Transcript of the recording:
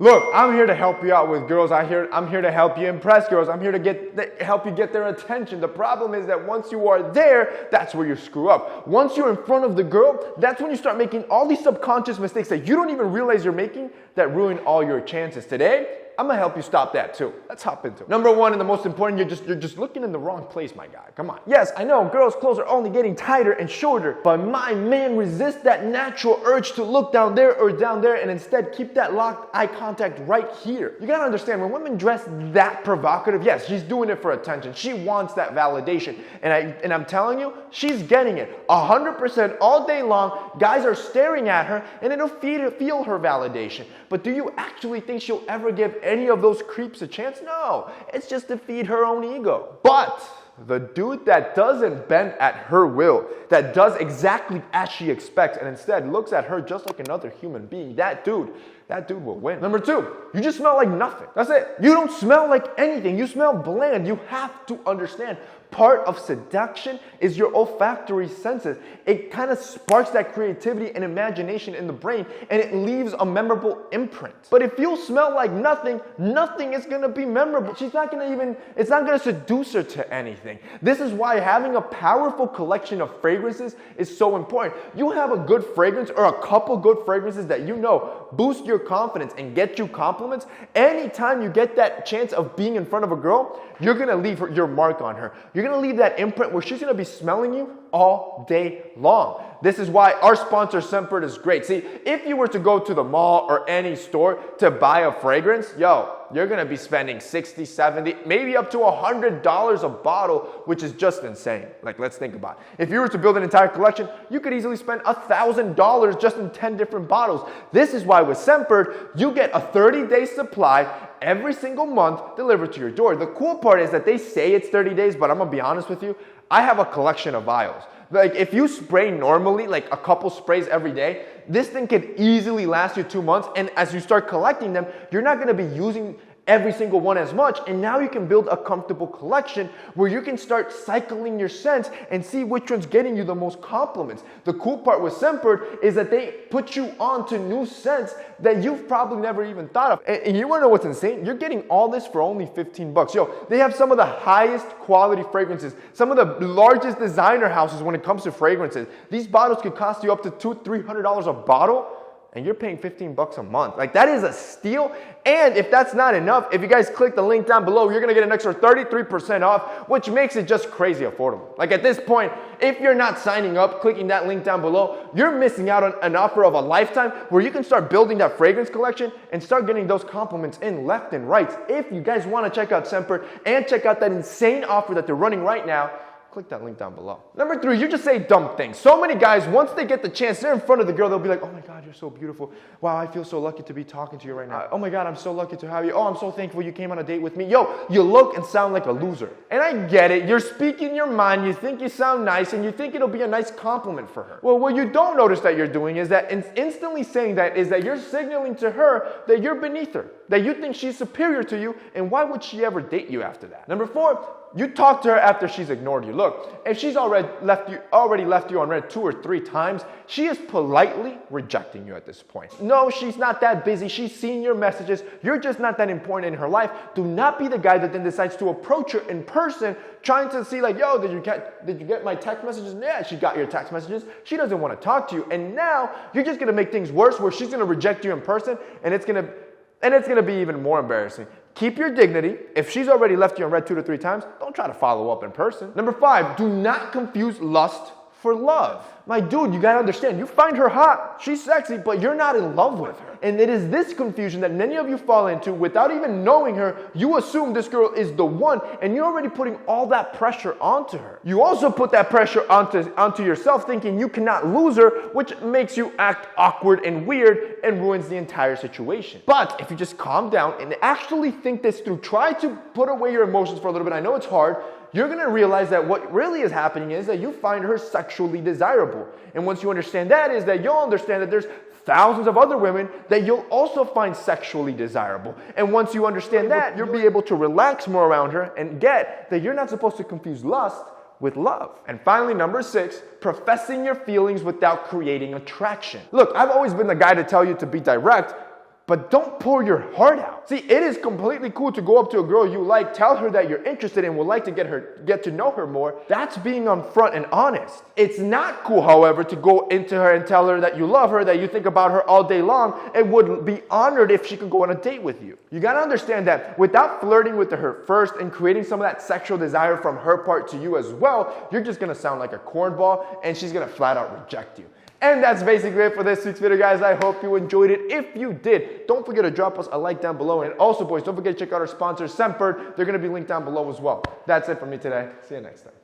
Look, I'm here to help you out with girls. I'm here to help you impress girls. I'm here to help you get their attention. The problem is that once you are there, that's where you screw up. Once you're in front of the girl, that's when you start making all these subconscious mistakes that you don't even realize you're making that ruin all your chances. Today, I'm gonna help you stop that too. Let's hop into it. Number one, and the most important, you're just looking in the wrong place, my guy. Come on. Yes, I know girls' clothes are only getting tighter and shorter, but my man resists that natural urge to look down there or down there and instead keep that locked eye contact right here. You gotta understand, when women dress that provocative, yes, she's doing it for attention. She wants that validation. And I'm telling you, she's getting it 100% all day long. Guys are staring at her and it'll feel her validation. But do you actually think she'll ever give any of those creeps a chance? No, it's just to feed her own ego. But the dude that doesn't bend at her will, that does exactly as she expects and instead looks at her just like another human being, that dude will win. Number two, you just smell like nothing. That's it. You don't smell like anything. You smell bland. You have to understand, part of seduction is your olfactory senses. It kind of sparks that creativity and imagination in the brain, and it leaves a memorable imprint. But if you smell like nothing, nothing is gonna be memorable. It's not gonna seduce her to anything. This is why having a powerful collection of fragrances is so important. You have a good fragrance or a couple good fragrances that you know boost your confidence and get you compliments. Anytime you get that chance of being in front of a girl, you're gonna leave your mark on her. You're gonna leave that imprint where she's gonna be smelling you all day long. This is why our sponsor Scentbird is great. See, if you were to go to the mall or any store to buy a fragrance, you're gonna be spending $60, $70, maybe up to $100 a bottle, which is just insane. Like, let's think about it. If you were to build an entire collection, you could easily spend $1,000 just in 10 different bottles. This is why with Scentbird, you get a 30-day supply every single month delivered to your door. The cool part is that they say it's 30 days, but I'm gonna be honest with you, I have a collection of vials. Like, if you spray normally, like a couple sprays every day, this thing could easily last you 2 months. And as you start collecting them, you're not gonna be using every single one as much, and now you can build a comfortable collection where you can start cycling your scents and see which one's getting you the most compliments. The cool part with Scentbird is that they put you on to new scents that you've probably never even thought of. And you wanna know what's insane? You're getting all this for only 15 bucks. They have some of the highest quality fragrances, some of the largest designer houses when it comes to fragrances. These bottles could cost you up to $200, $300 a bottle, and you're paying 15 bucks a month. Like, that is a steal. And if that's not enough, if you guys click the link down below, you're gonna get an extra 33% off, which makes it just crazy affordable. Like, at this point, if you're not signing up, clicking that link down below, you're missing out on an offer of a lifetime where you can start building that fragrance collection and start getting those compliments in left and right. If you guys wanna check out Scentbird and check out that insane offer that they're running right now, click that link down below. Number three, you just say dumb things. So many guys, once they get the chance, they're in front of the girl, they'll be like, oh my God, you're so beautiful. Wow, I feel so lucky to be talking to you right now. Oh my God, I'm so lucky to have you. Oh, I'm so thankful you came on a date with me. You look and sound like a loser. And I get it. You're speaking your mind. You think you sound nice and you think it'll be a nice compliment for her. Well, what you don't notice that you're doing is that instantly saying that is that you're signaling to her that you're beneath her, that you think she's superior to you, and why would she ever date you after that? Number four, you talk to her after she's ignored you. Look, if she's already left you on red 2 or 3 times, she is politely rejecting you at this point. No, she's not that busy. She's seen your messages. You're just not that important in her life. Do not be the guy that then decides to approach her in person, trying to see like, did you get my text messages? Yeah, she got your text messages. She doesn't want to talk to you. And now you're just going to make things worse where she's going to reject you in person, and it's going to be even more embarrassing. Keep your dignity. If she's already left you on red 2 to 3 times, don't try to follow up in person. Number 5, do not confuse lust for love. My dude, you gotta understand, you find her hot, she's sexy, but you're not in love with her. And it is this confusion that many of you fall into without even knowing her. You assume this girl is the one, and you're already putting all that pressure onto her. You also put that pressure onto yourself, thinking you cannot lose her, which makes you act awkward and weird and ruins the entire situation. But if you just calm down and actually think this through, try to put away your emotions for a little bit. I know it's hard. You're going to realize that what really is happening is that you find her sexually desirable. And once you understand that, is that you'll understand that there's thousands of other women that you'll also find sexually desirable. And once you understand that, you'll be able to relax more around her and get that you're not supposed to confuse lust with love. And finally, number 6, professing your feelings without creating attraction. Look, I've always been the guy to tell you to be direct, but don't pour your heart out. See, it is completely cool to go up to a girl you like, tell her that you're interested and would like to get to know her more. That's being upfront and honest. It's not cool, however, to go into her and tell her that you love her, that you think about her all day long, and would be honored if she could go on a date with you. You gotta understand that without flirting with her first and creating some of that sexual desire from her part to you as well, you're just gonna sound like a cornball and she's gonna flat out reject you. And that's basically it for this week's video, guys. I hope you enjoyed it. If you did, don't forget to drop us a like down below. And also, boys, don't forget to check out our sponsor, Semper. They're going to be linked down below as well. That's it for me today. See you next time.